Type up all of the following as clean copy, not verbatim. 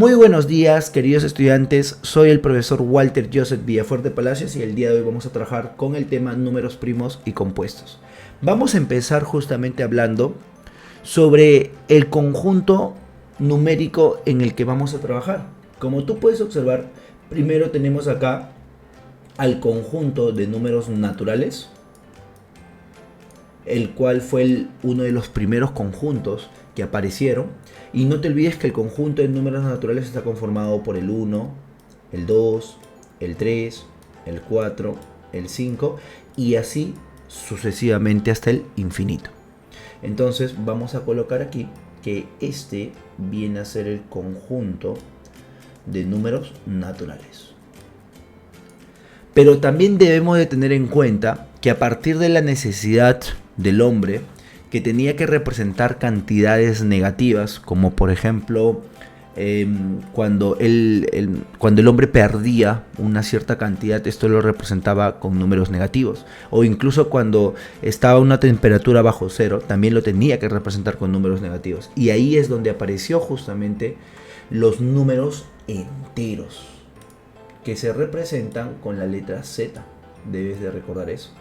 Muy buenos días, queridos estudiantes. Soy el profesor Walter Joseph Villafuerte Palacios y el día de hoy vamos a trabajar con el tema números primos y compuestos. Vamos a empezar justamente hablando sobre el conjunto numérico en el que vamos a trabajar. Como tú puedes observar, primero tenemos acá al conjunto de números naturales, el cual fue uno de los primeros conjuntos que aparecieron. Y no te olvides que el conjunto de números naturales está conformado por el 1, el 2, el 3, el 4, el 5 y así sucesivamente hasta el infinito. Entonces vamos a colocar aquí que este viene a ser el conjunto de números naturales. Pero también debemos de tener en cuenta que a partir de la necesidad del hombre, que tenía que representar cantidades negativas, como por ejemplo cuando el hombre perdía una cierta cantidad, esto lo representaba con números negativos, o incluso cuando estaba una temperatura bajo cero, también lo tenía que representar con números negativos, y ahí es donde apareció justamente los números enteros, que se representan con la letra Z, debes de recordar eso.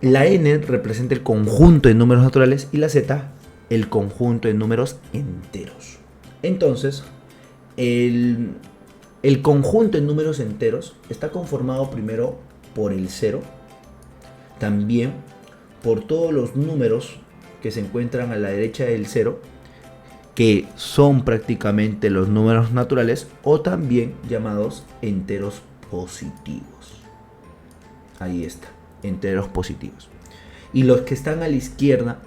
La n representa el conjunto de números naturales y la z el conjunto de números enteros. Entonces, el conjunto de números enteros está conformado primero por el 0, también por todos los números que se encuentran a la derecha del 0, que son prácticamente los números naturales o también llamados enteros positivos. Ahí está. Enteros positivos. Y los que están a la izquierda,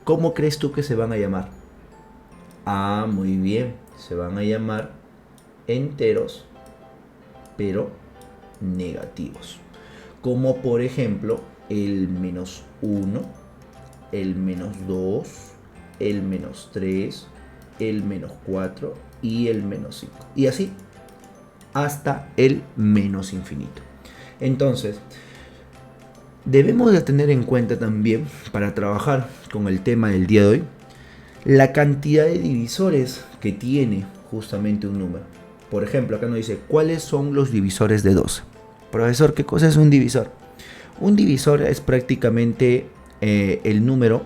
¿cómo crees tú que se van a llamar? Ah, muy bien, se van a llamar enteros, pero negativos. Como por ejemplo el menos 1, el menos 2, el menos 3, el menos 4 y el menos 5. Y así hasta el menos infinito. Entonces, debemos de tener en cuenta también, para trabajar con el tema del día de hoy, la cantidad de divisores que tiene justamente un número. Por ejemplo, acá nos dice, ¿cuáles son los divisores de 12? Profesor, ¿qué cosa es un divisor? Un divisor es prácticamente el número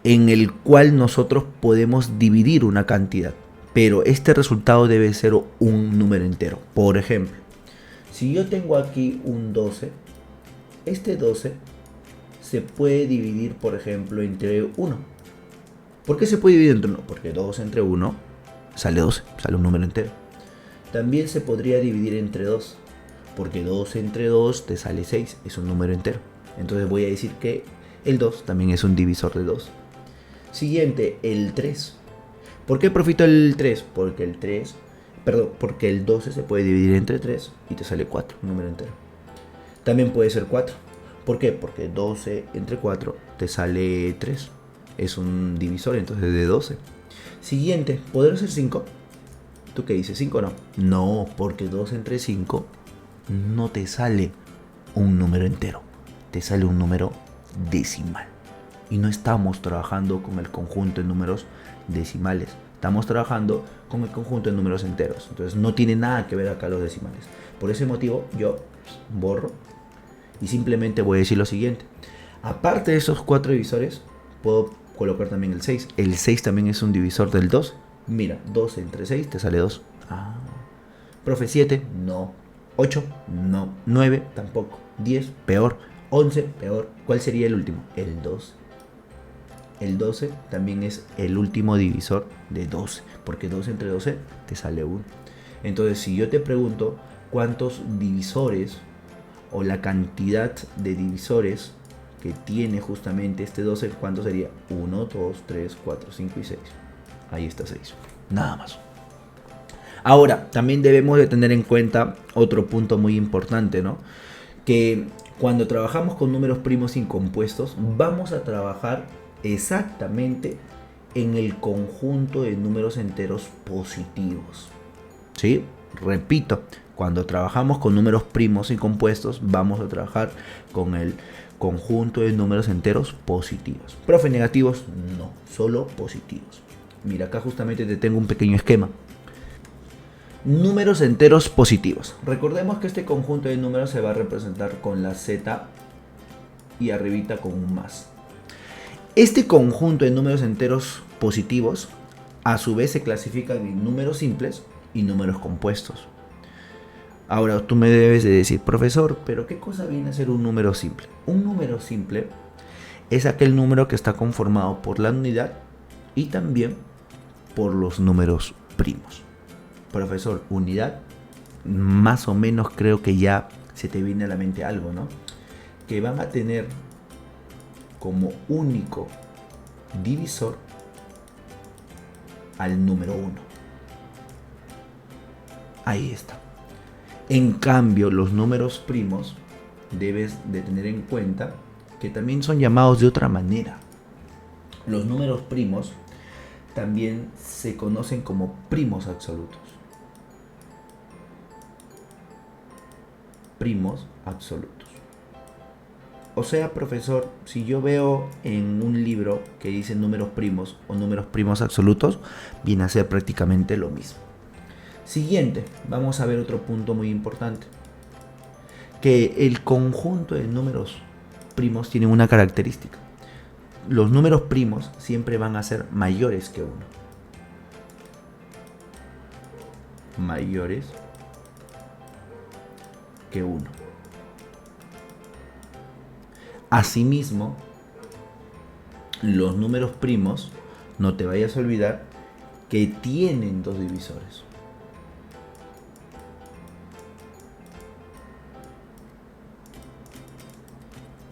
en el cual nosotros podemos dividir una cantidad, pero este resultado debe ser un número entero. Por ejemplo, si yo tengo aquí un 12, este 12 se puede dividir, por ejemplo, entre 1. ¿Por qué se puede dividir entre 1? Porque 2 entre 1 sale 12, sale un número entero. También se podría dividir entre 2, porque 2 entre 2 te sale 6, es un número entero. Entonces voy a decir que el 2 también es un divisor de 2. Siguiente, el 3. ¿Por qué profito el 3? Porque el 12 se puede dividir entre 3 y te sale 4, un número entero. También puede ser 4. ¿Por qué? Porque 12 entre 4 te sale 3. Es un divisor entonces de 12. Siguiente, ¿podrá ser 5? ¿Tú qué dices? ¿5 o no? No, porque 2 entre 5 no te sale un número entero. Te sale un número decimal. Y no estamos trabajando con el conjunto de números decimales. Estamos trabajando con el conjunto de números enteros. Entonces no tiene nada que ver acá los decimales. Por ese motivo yo borro y simplemente voy a decir lo siguiente. Aparte de esos 4 divisores, puedo colocar también el 6. El 6 también es un divisor del 2. Mira, 2 entre 6 te sale 2. Ah. Profe, 7, no. 8, no. 9, tampoco. 10, peor. 11, peor. ¿Cuál sería el último? El 12. El 12 también es el último divisor de 12, porque 2 entre 12 te sale 1. Entonces, si yo te pregunto cuántos divisores o la cantidad de divisores que tiene justamente este 12, ¿cuánto sería? 1, 2, 3, 4, 5 y 6. Ahí está 6. Nada más. Ahora, también debemos de tener en cuenta otro punto muy importante, ¿no? Que cuando trabajamos con números primos y compuestos, vamos a trabajar exactamente en el conjunto de números enteros positivos. ¿Sí? Repito, cuando trabajamos con números primos y compuestos, vamos a trabajar con el conjunto de números enteros positivos. Profe, negativos, no, solo positivos. Mira, acá justamente te tengo un pequeño esquema. Números enteros positivos. Recordemos que este conjunto de números se va a representar con la Z y arribita con un más. Este conjunto de números enteros positivos a su vez se clasifican en números simples y números compuestos. Ahora tú me debes de decir, profesor, ¿pero qué cosa viene a ser un número simple? Un número simple es aquel número que está conformado por la unidad y también por los números primos. Profesor, unidad, más o menos creo que ya se te viene a la mente algo, ¿no? Que van a tener como único divisor al número 1. Ahí está. En cambio, los números primos debes de tener en cuenta que también son llamados de otra manera. Los números primos también se conocen como primos absolutos. Primos absolutos. O sea, profesor, si yo veo en un libro que dice números primos o números primos absolutos, viene a ser prácticamente lo mismo. Siguiente, vamos a ver otro punto muy importante. Que el conjunto de números primos tiene una característica. Los números primos siempre van a ser mayores que 1. Mayores que 1. Asimismo, los números primos, no te vayas a olvidar que tienen dos divisores.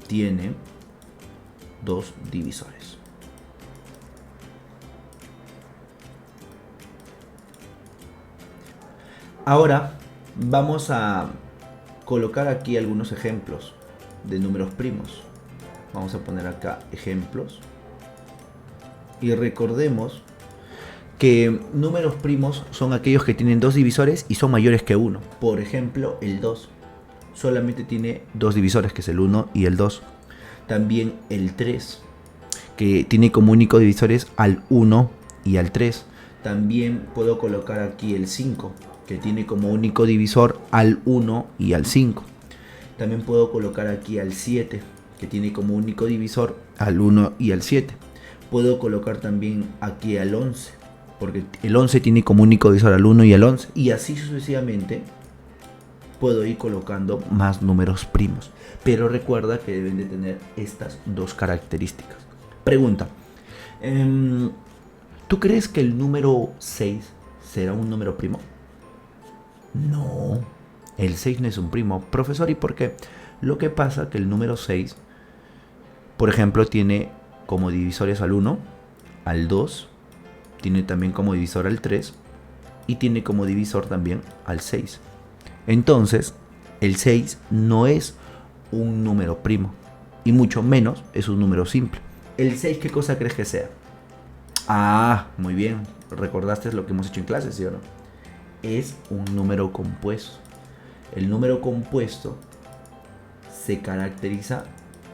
Tiene dos divisores. Ahora vamos a colocar aquí algunos ejemplos de números primos. Vamos a poner acá ejemplos. Y recordemos que números primos son aquellos que tienen dos divisores y son mayores que 1. Por ejemplo, el 2 solamente tiene dos divisores, que es el 1 y el 2. También el 3, que tiene como único divisores al 1 y al 3. También puedo colocar aquí el 5, que tiene como único divisor al 1 y al 5. También puedo colocar aquí al 7, que tiene como único divisor al 1 y al 7. Puedo colocar también aquí al 11, porque el 11 tiene como único divisor al 1 y al 11. Y así sucesivamente puedo ir colocando más números primos. Pero recuerda que deben de tener estas dos características. Pregunta. ¿Tú crees que el número 6 será un número primo? No. El 6 no es un primo. Profesor, ¿y por qué? Lo que pasa es que el número 6, por ejemplo, tiene como divisores al 1, al 2, tiene también como divisor al 3 y tiene como divisor también al 6. Entonces, el 6 no es un número primo y mucho menos es un número simple. ¿El 6 qué cosa crees que sea? Ah, muy bien. ¿Recordaste lo que hemos hecho en clase, sí o no? Es un número compuesto. El número compuesto se caracteriza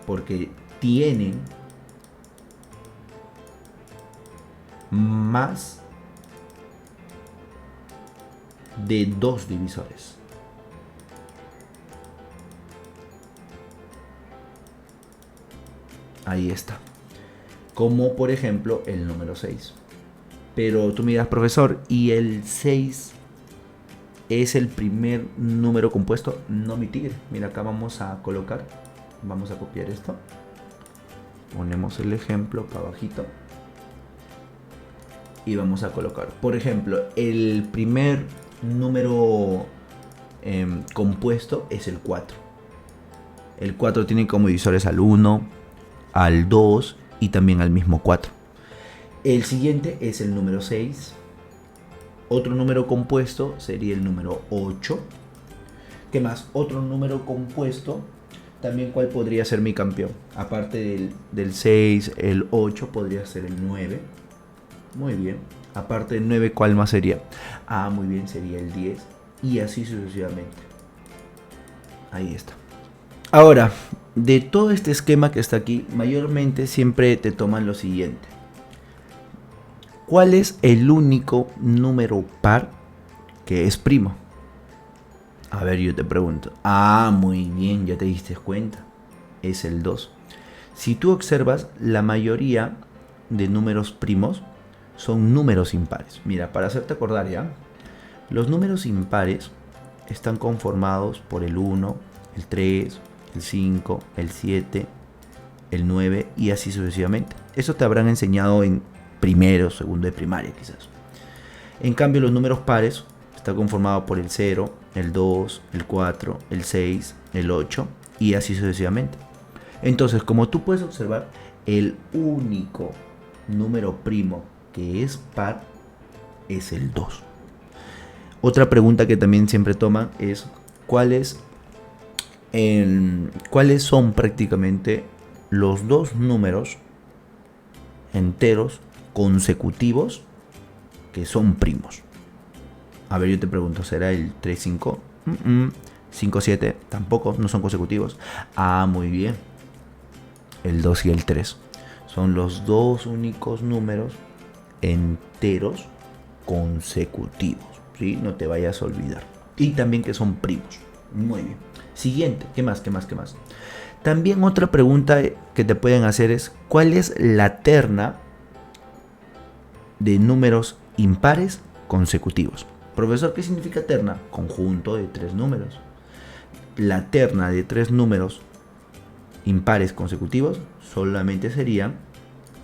porque tienen más de dos divisores. Ahí está. Como por ejemplo el número 6. Pero tú me dirás, profesor, ¿y el 6 es el primer número compuesto? No, mi tigre. Mira, acá vamos a colocar, vamos a copiar esto. Ponemos el ejemplo acá abajito. Y vamos a colocar, por ejemplo, el primer número compuesto es el 4. El 4 tiene como divisores al 1, al 2 y también al mismo 4. El siguiente es el número 6. Otro número compuesto sería el número 8. ¿Qué más? Otro número compuesto, también cuál podría ser mi campeón. Aparte del 6, el 8 podría ser el 9. Muy bien. Aparte del 9, ¿cuál más sería? Ah, muy bien, sería el 10. Y así sucesivamente. Ahí está. Ahora, de todo este esquema que está aquí, mayormente siempre te toman lo siguiente. ¿Cuál es el único número par que es primo? A ver, yo te pregunto. Ah, muy bien, ya te diste cuenta. Es el 2. Si tú observas, la mayoría de números primos son números impares. Mira, para hacerte acordar ya, los números impares están conformados por el 1, el 3, el 5, el 7, el 9 y así sucesivamente. Eso te habrán enseñado en primero, segundo de primaria quizás. En cambio, los números pares están conformados por el 0, el 2, el 4, el 6, el 8 y así sucesivamente. Entonces, como tú puedes observar, el único número primo que es par es el 2. Otra pregunta que también siempre toman es ¿cuáles son prácticamente los dos números enteros consecutivos que son primos? A ver, yo te pregunto, ¿será el 3, 5? 5, 7, tampoco, no son consecutivos. Ah, muy bien. El 2 y el 3 son los dos únicos números enteros consecutivos, ¿sí? No te vayas a olvidar. Y también que son primos. Muy bien. Siguiente, ¿qué más? También otra pregunta que te pueden hacer es ¿cuál es la terna de números impares consecutivos? Profesor, ¿qué significa terna? Conjunto de 3 números. La terna de 3 números impares consecutivos solamente serían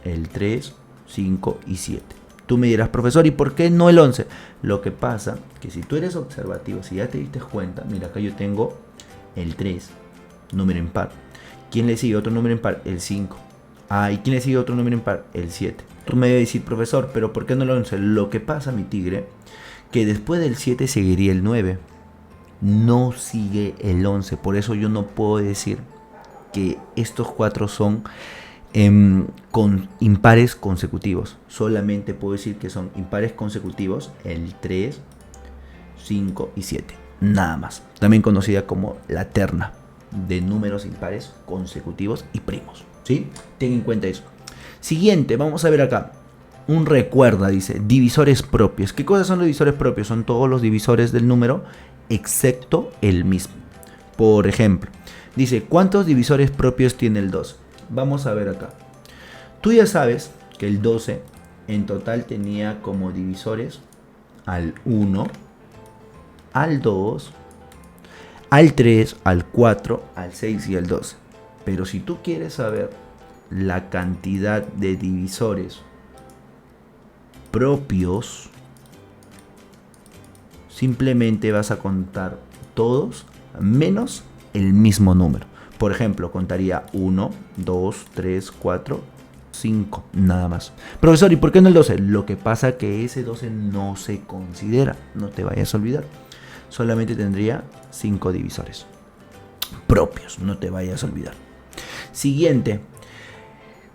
el 3, 5 y 7. Tú me dirás, profesor, ¿y por qué no el 11? Lo que pasa que si tú eres observativo, si ya te diste cuenta, mira, acá yo tengo el 3, número impar. ¿Quién le sigue otro número impar? El 5. Ah, ¿y quién le sigue otro número impar? El 7. Tú me debes decir, profesor, ¿pero por qué no el 11? Lo que pasa, mi tigre, que después del 7 seguiría el 9. No sigue el 11. Por eso yo no puedo decir que estos 4 son con impares consecutivos. Solamente puedo decir que son impares consecutivos el 3, 5 y 7. Nada más. También conocida como la terna de números impares consecutivos y primos. ¿Sí? Ten en cuenta eso. Siguiente, vamos a ver acá. Un recuerda, dice, divisores propios. ¿Qué cosas son los divisores propios? Son todos los divisores del número excepto el mismo. Por ejemplo, dice, ¿cuántos divisores propios tiene el 2? Vamos a ver acá. Tú ya sabes que el 12 en total tenía como divisores al 1, al 2, al 3, al 4, al 6 y al 12. Pero si tú quieres saber la cantidad de divisores propios, simplemente vas a contar todos menos el mismo número. Por ejemplo, contaría 1, 2, 3, 4, 5, nada más. Profesor, ¿y por qué no el 12? Lo que pasa es que ese 12 no se considera, no te vayas a olvidar. Solamente tendría 5 divisores propios, no te vayas a olvidar. Siguiente,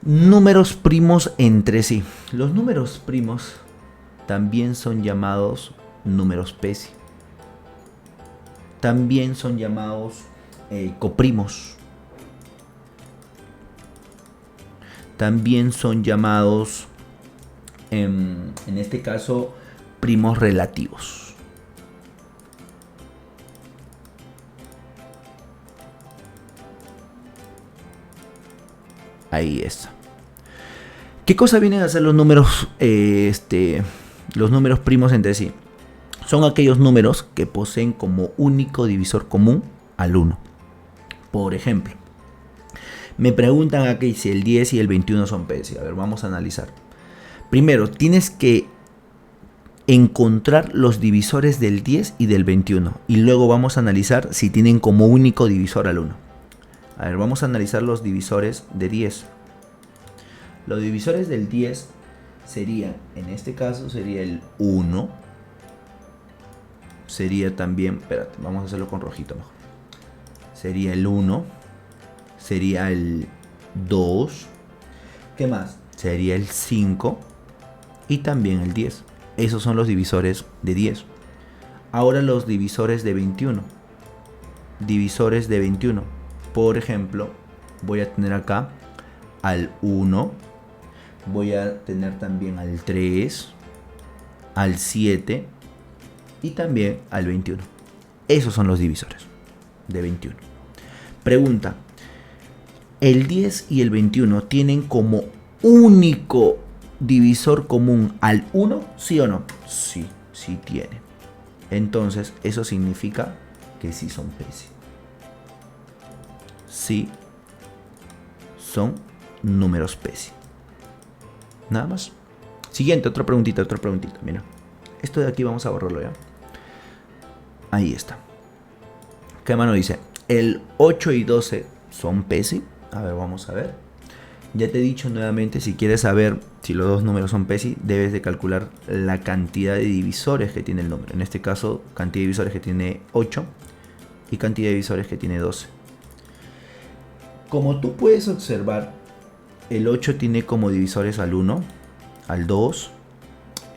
números primos entre sí. Los números primos también son llamados números especie. También son llamados coprimos. También son llamados, en este caso, primos relativos. Ahí está. ¿Qué cosa vienen a ser los números, los números primos entre sí? Son aquellos números que poseen como único divisor común al 1. Por ejemplo, me preguntan aquí si el 10 y el 21 son especie. A ver, vamos a analizar. Primero, tienes que encontrar los divisores del 10 y del 21. Y luego vamos a analizar si tienen como único divisor al 1. A ver, vamos a analizar los divisores de 10. Los divisores del 10 serían, en este caso, sería el 1. Sería también, espérate, vamos a hacerlo con rojito mejor. Sería el 1. Sería el 2. ¿Qué más? Sería el 5 y también el 10. Esos son los divisores de 10. Ahora los divisores de 21. Divisores de 21. Por ejemplo, voy a tener acá al 1, voy a tener también al 3, al 7 y también al 21. Esos son los divisores de 21. Pregunta, ¿el 10 y el 21 tienen como único divisor común al 1? ¿Sí o no? Sí, sí tiene. Entonces, eso significa que sí son PESI. Sí son números PESI. Nada más. Siguiente, otra preguntita. Mira, esto de aquí vamos a borrarlo ya. Ahí está. ¿Qué mano dice? El 8 y 12 son PESI. A ver, vamos a ver. Ya te he dicho nuevamente, si quieres saber si los dos números son PESI, debes de calcular la cantidad de divisores que tiene el número. En este caso, cantidad de divisores que tiene 8 y cantidad de divisores que tiene 12. Como tú puedes observar, el 8 tiene como divisores al 1, al 2.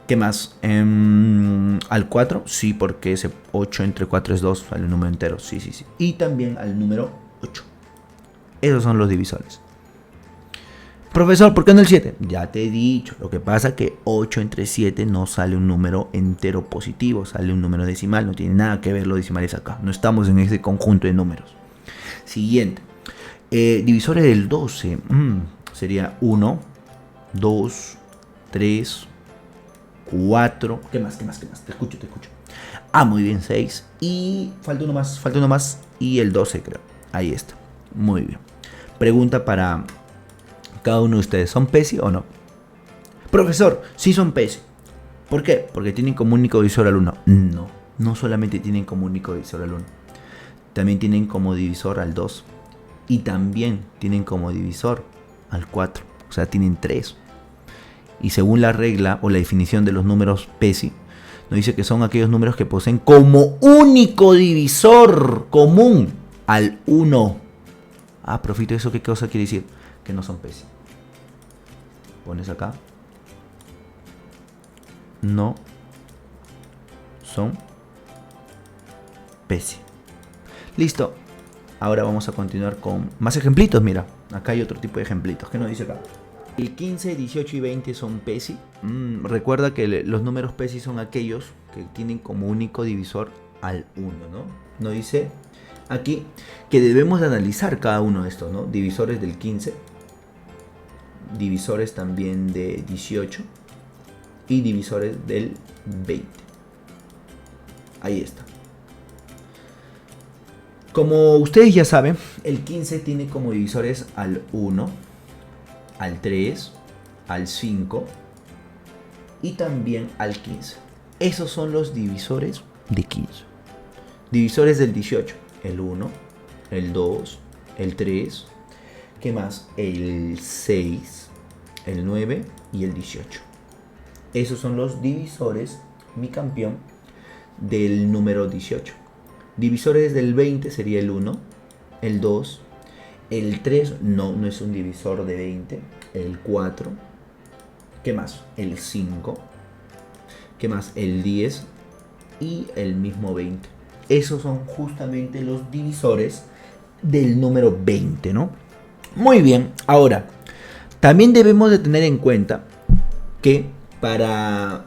¿Qué más? Al 4, sí, porque ese 8 entre 4 es 2, sale un número entero, sí. Y también al número 8. Esos son los divisores. Profesor, ¿por qué no el 7? Ya te he dicho, lo que pasa es que 8 entre 7 no sale un número entero positivo, sale un número decimal, no tiene nada que ver los decimales acá, no estamos en ese conjunto de números. Siguiente, divisores del 12, sería 1, 2, 3, 4, ¿qué más? Te escucho. Ah, muy bien, 6, y falta uno más, y el 12 creo, ahí está, muy bien. Pregunta para cada uno de ustedes, ¿son PESI o no? Profesor, sí son PESI. ¿Por qué? Porque tienen como único divisor al 1. No solamente tienen como único divisor al 1. También tienen como divisor al 2. Y también tienen como divisor al 4. O sea, tienen 3. Y según la regla o la definición de los números PESI, nos dice que son aquellos números que poseen como único divisor común al 1. Ah, profito, ¿eso qué cosa quiere decir? Que no son PESI. Pones acá. No son PESI. Listo. Ahora vamos a continuar con más ejemplitos. Mira, acá hay otro tipo de ejemplitos. ¿Qué nos dice acá? El 15, 18 y 20 son PESI. Recuerda que los números PESI son aquellos que tienen como único divisor al 1, ¿no? Nos dice aquí que debemos de analizar cada uno de estos, ¿no? Divisores del 15, divisores también de 18 y divisores del 20. Ahí está. Como ustedes ya saben, el 15 tiene como divisores al 1, al 3, al 5 y también al 15. Esos son los divisores de 15. Divisores del 18, el 1, el 2, el 3, ¿qué más? El 6, el 9 y el 18. Esos son los divisores, mi campeón, del número 18. Divisores del 20 sería el 1, el 2, el 3 no es un divisor de 20, el 4, ¿qué más? El 5, ¿qué más? El 10 y el mismo 20. Esos son justamente los divisores del número 20, ¿no? Muy bien, ahora, también debemos de tener en cuenta que para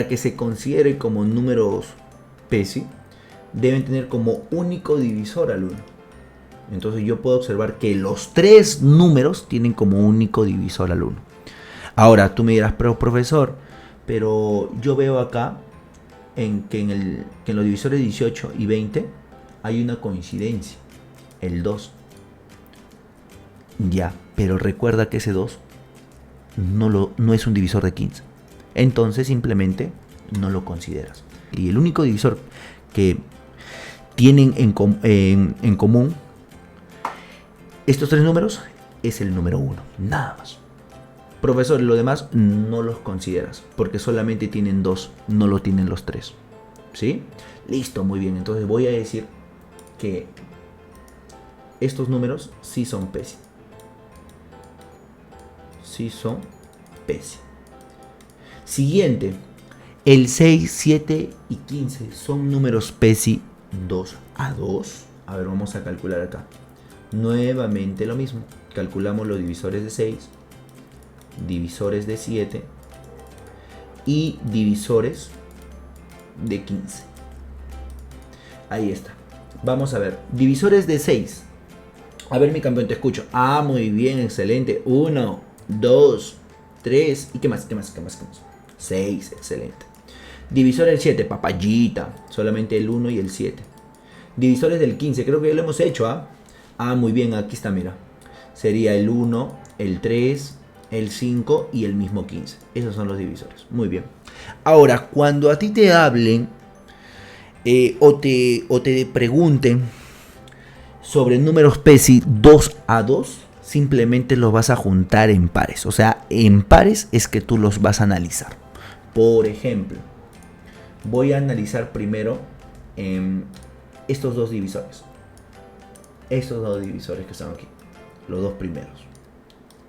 que se considere como números PESI, deben tener como único divisor al 1. Entonces yo puedo observar que los tres números tienen como único divisor al 1. Ahora tú me dirás, pero profesor, pero yo veo acá que en los divisores 18 y 20 hay una coincidencia, el 2. Ya, pero recuerda que ese 2 no es un divisor de 15. Entonces simplemente no lo consideras. Y el único divisor que tienen en común estos tres números es el número 1, nada más. Profesor, lo demás no los consideras porque solamente tienen 2, no lo tienen los 3. ¿Sí? Listo, muy bien. Entonces voy a decir que estos números sí son PESI. Sí son PESI. Siguiente, el 6, 7 y 15 son números PESI 2 a 2. A ver, vamos a calcular acá. Nuevamente lo mismo. Calculamos los divisores de 6, divisores de 7 y divisores de 15. Ahí está. Vamos a ver. Divisores de 6. A ver, mi campeón, te escucho. Ah, muy bien, excelente. 1, 2, 3. ¿Y qué más? ¿Qué más? 6, excelente. Divisores del 7, papayita. Solamente el 1 y el 7. Divisores del 15, creo que ya lo hemos hecho, ¿ah? Ah, muy bien, aquí está, mira. Sería el 1, el 3, el 5 y el mismo 15. Esos son los divisores. Muy bien. Ahora, cuando a ti te hablen o te pregunten sobre números PESI 2 a 2, simplemente los vas a juntar en pares. O sea, en pares es que tú los vas a analizar. Por ejemplo, voy a analizar primero estos dos divisores. Estos dos divisores que están aquí. Los dos primeros.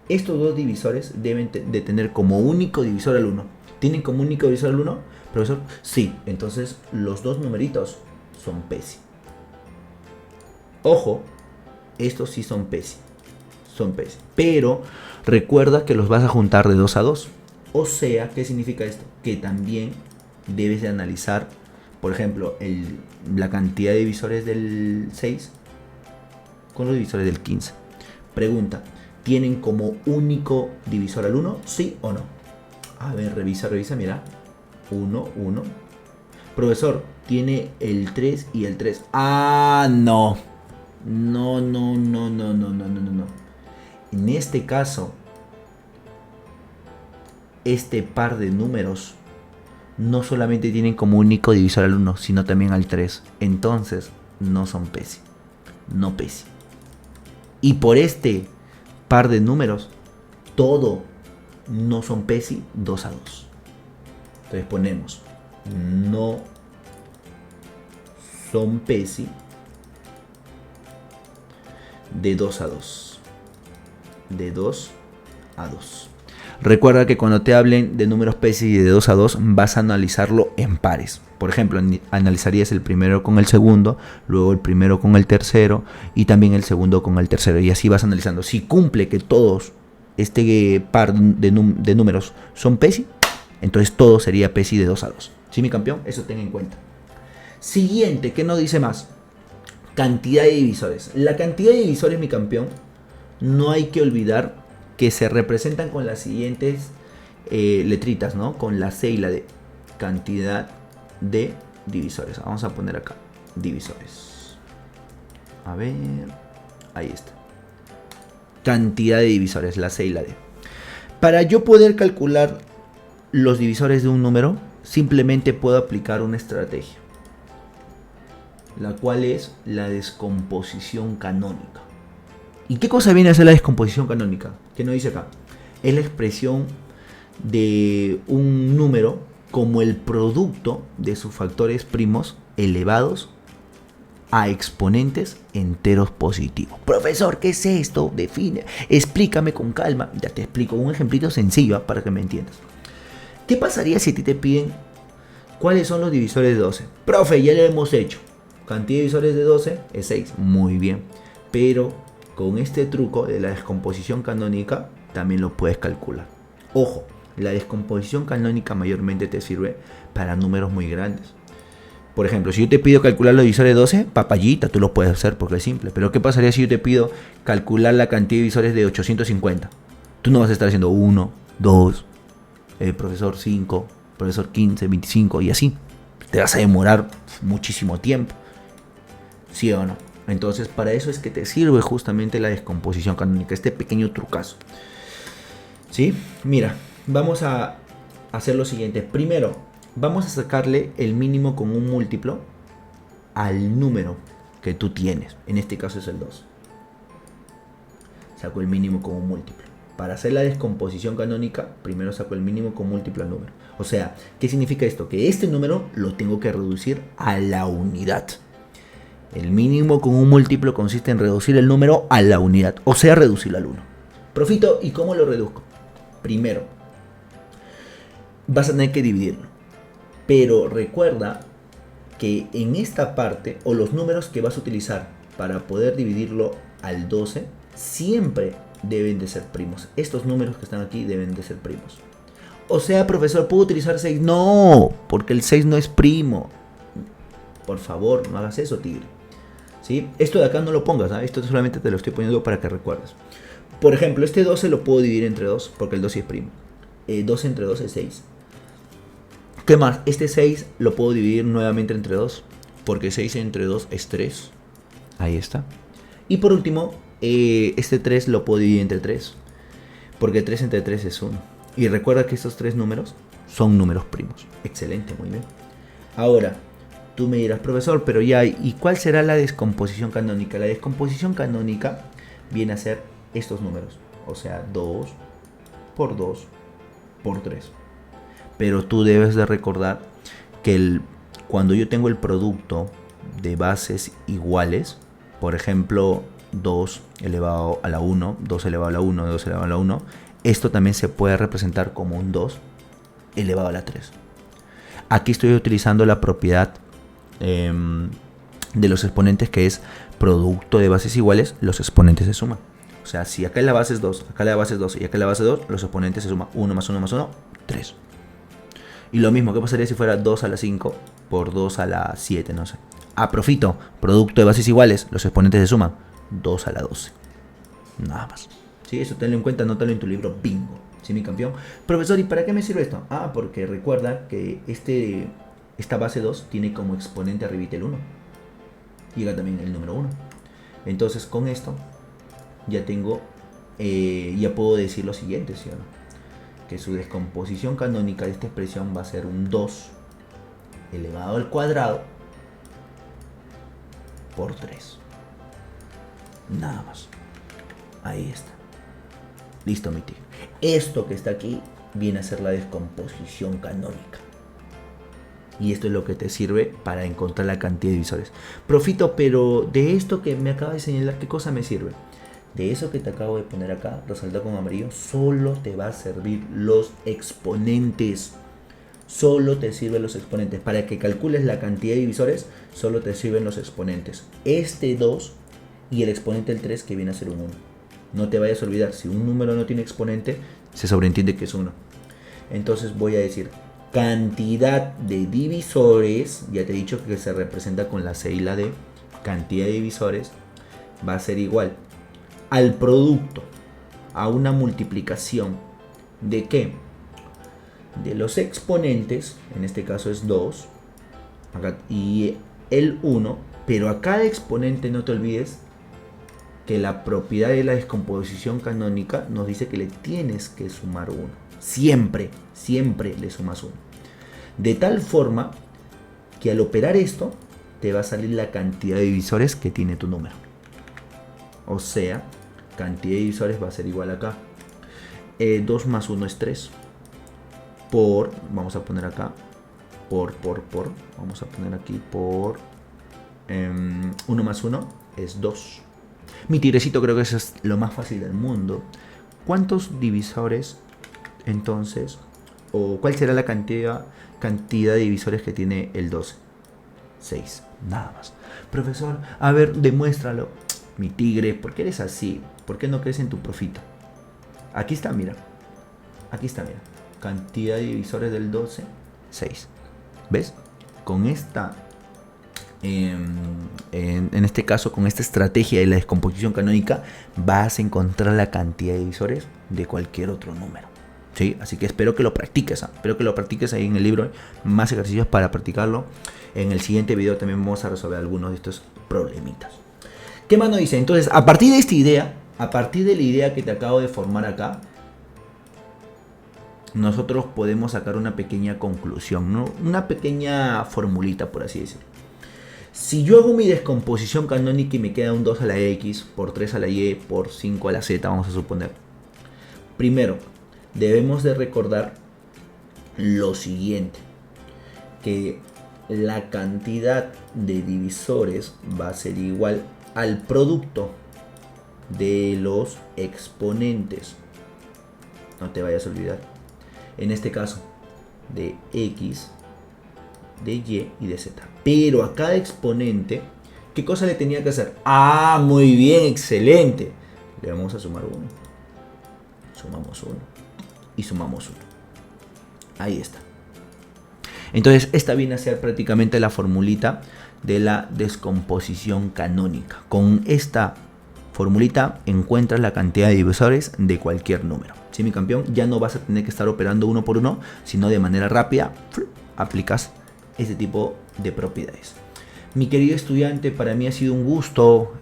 Estos dos divisores deben de tener como único divisor al 1. ¿Tienen como único divisor al 1, profesor? Sí. Entonces los dos numeritos son PESI. Ojo, estos sí son PESI. Son PESI. Pero recuerda que los vas a juntar de 2 a 2. O sea, ¿qué significa esto? Que también debes de analizar, por ejemplo, la cantidad de divisores del 6 con los divisores del 15. Pregunta, ¿tienen como único divisor al 1? ¿Sí o no? A ver, revisa, mira. 1, 1. Profesor, tiene el 3 y el 3. Ah, no. No. En este caso, este par de números no solamente tienen como único divisor al 1, sino también al 3. Entonces, no son PESI. No PESI. Y por este par de números, todo no son PESI 2 a 2. Entonces ponemos no son PESI de 2 a 2. De 2 a 2. Recuerda que cuando te hablen de números PESI de 2 a 2 vas a analizarlo en pares. Por ejemplo, analizarías el primero con el segundo, luego el primero con el tercero y también el segundo con el tercero. Y así vas analizando. Si cumple que todos este par de números son PESI, entonces todo sería PESI de 2 a 2. ¿Sí, mi campeón? Eso ten en cuenta. Siguiente, ¿qué nos dice más? Cantidad de divisores. La cantidad de divisores, mi campeón, no hay que olvidar que se representan con las siguientes letritas, ¿no? Con la C y la D. Cantidad de divisores. Vamos a poner acá divisores. A ver, ahí está. Cantidad de divisores, la C y la D. Para yo poder calcular los divisores de un número, simplemente puedo aplicar una estrategia, la cual es la descomposición canónica. ¿Y qué cosa viene a ser la descomposición canónica? ¿Qué nos dice acá? Es la expresión de un número como el producto de sus factores primos elevados a exponentes enteros positivos. Profesor, ¿qué es esto? Define, explícame con calma. Ya te explico un ejemplito sencillo para que me entiendas. ¿Qué pasaría si a ti te piden cuáles son los divisores de 12? Profe, ya lo hemos hecho. Cantidad de divisores de 12 es 6. Muy bien. Pero con este truco de la descomposición canónica también lo puedes calcular. Ojo, la descomposición canónica mayormente te sirve para números muy grandes. Por ejemplo, si yo te pido calcular los divisores de 12, papayita, tú lo puedes hacer porque es simple. Pero ¿qué pasaría si yo te pido calcular la cantidad de divisores de 850? Tú no vas a estar haciendo 1, 2, profesor 5, profesor 15, 25 y así. Te vas a demorar muchísimo tiempo. ¿Sí o no? Entonces, para eso es que te sirve justamente la descomposición canónica, este pequeño trucazo. ¿Sí? Mira, vamos a hacer lo siguiente. Primero, vamos a sacarle el mínimo con un múltiplo al número que tú tienes. En este caso es el 2. Saco el mínimo con un múltiplo. Para hacer la descomposición canónica, primero saco el mínimo con múltiplo al número. O sea, ¿qué significa esto? Que este número lo tengo que reducir a la unidad. El mínimo con un múltiplo consiste en reducir el número a la unidad, o sea, reducirlo al 1. Profito, ¿y cómo lo reduzco? Primero, vas a tener que dividirlo. Pero recuerda que en esta parte, o los números que vas a utilizar para poder dividirlo al 12, siempre deben de ser primos. Estos números que están aquí deben de ser primos. O sea, profesor, ¿puedo utilizar 6? No, porque el 6 no es primo. Por favor, no hagas eso, tigre. ¿Sí? Esto de acá no lo pongas, ¿eh? Esto solamente te lo estoy poniendo para que recuerdes. Por ejemplo, este 12 lo puedo dividir entre 2, porque el 2 sí es primo. 2 entre 2 es 6. ¿Qué más? Este 6 lo puedo dividir nuevamente entre 2, porque 6 entre 2 es 3. Ahí está. Y por último, este 3 lo puedo dividir entre 3, porque 3 entre 3 es 1. Y recuerda que estos tres números son números primos. Excelente, muy bien. Ahora, tú me dirás, profesor, pero ya, ¿y cuál será la descomposición canónica? La descomposición canónica viene a ser estos números. O sea, 2 por 2 por 3. Pero tú debes de recordar que cuando yo tengo el producto de bases iguales, por ejemplo, 2 elevado a la 1, 2 elevado a la 1, 2 elevado a la 1, esto también se puede representar como un 2 elevado a la 3. Aquí estoy utilizando la propiedad de los exponentes, que es producto de bases iguales, los exponentes se suman. O sea, si acá la base es 2, acá la base es 2 y acá la base es 2, los exponentes se suman 1 más 1 más 1, 3. Y lo mismo, ¿qué pasaría si fuera 2 a la 5 por 2 a la 7? No sé. Profito, producto de bases iguales, los exponentes se suman 2 a la 12. Nada más. Sí, eso tenlo en cuenta, anótalo en tu libro bingo. ¿Sí, mi campeón? Profesor, ¿y para qué me sirve esto? Porque recuerda que esta base 2 tiene como exponente arribita el 1. Llega también el número 1. Entonces con esto ya tengo, ya puedo decir lo siguiente, ¿sí o no? Que su descomposición canónica de esta expresión va a ser un 2 elevado al cuadrado por 3. Nada más. Ahí está. Listo, mi tío. Esto que está aquí viene a ser la descomposición canónica. Y esto es lo que te sirve para encontrar la cantidad de divisores. Profito, pero de esto que me acaba de señalar, ¿qué cosa me sirve? De eso que te acabo de poner acá, resaltado con amarillo, solo te va a servir los exponentes. Solo te sirven los exponentes. Para que calcules la cantidad de divisores, solo te sirven los exponentes. Este 2 y el exponente del 3, que viene a ser un 1. No te vayas a olvidar, si un número no tiene exponente, se sobreentiende que es 1. Entonces voy a decir cantidad de divisores, ya te he dicho que se representa con la C y la D, cantidad de divisores va a ser igual al producto, a una multiplicación de ¿qué? De los exponentes, en este caso es 2, acá, y el 1, pero a cada exponente no te olvides que la propiedad de la descomposición canónica nos dice que le tienes que sumar 1. Siempre, siempre le sumas 1. De tal forma que al operar esto, te va a salir la cantidad de divisores que tiene tu número. O sea, cantidad de divisores va a ser igual acá. 2 más 1 es 3. Por, vamos a poner acá, vamos a poner aquí por 1 más 1 es 2. Mi tigrecito, creo que eso es lo más fácil del mundo. ¿Cuántos divisores entonces, o cuál será la cantidad de divisores que tiene el 12? 6, nada más. Profesor, a ver, demuéstralo. Mi tigre, ¿por qué eres así? ¿Por qué no crees en tu profito? Aquí está, mira. Aquí está, mira. Cantidad de divisores del 12, 6. ¿Ves? Con esta, en este caso, con esta estrategia de la descomposición canónica, vas a encontrar la cantidad de divisores de cualquier otro número. ¿Sí? Así que espero que lo practiques. Espero que lo practiques ahí en el libro. Más ejercicios para practicarlo. En el siguiente video también vamos a resolver algunos de estos problemitas. ¿Qué más nos dice? Entonces, a partir de esta idea, a partir de la idea que te acabo de formar acá, nosotros podemos sacar una pequeña conclusión, ¿no? Una pequeña formulita, por así decirlo. Si yo hago mi descomposición canónica y me queda un 2 a la X, por 3 a la Y, por 5 a la Z, vamos a suponer. Primero, debemos de recordar lo siguiente, que la cantidad de divisores va a ser igual al producto de los exponentes. No te vayas a olvidar. En este caso, de X, de Y y de Z. Pero a cada exponente, ¿qué cosa le tenía que hacer? Muy bien, excelente. Le vamos a sumar 1. sumamos 1 y sumamos 1. Ahí está. Entonces esta viene a ser prácticamente la formulita de la descomposición canónica. Con esta formulita encuentras la cantidad de divisores de cualquier número. ¿Sí, mi campeón? Ya no vas a tener que estar operando uno por uno, sino de manera rápida aplicas este tipo de propiedades. Mi querido estudiante, para mí ha sido un gusto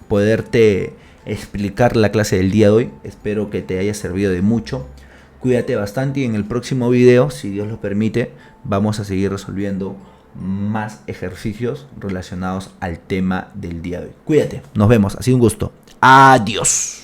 poderte explicar la clase del día de hoy. Espero que te haya servido de mucho. Cuídate bastante y en el próximo video, si Dios lo permite, vamos a seguir resolviendo más ejercicios relacionados al tema del día de hoy. Cuídate, nos vemos, ha sido un gusto. Adiós.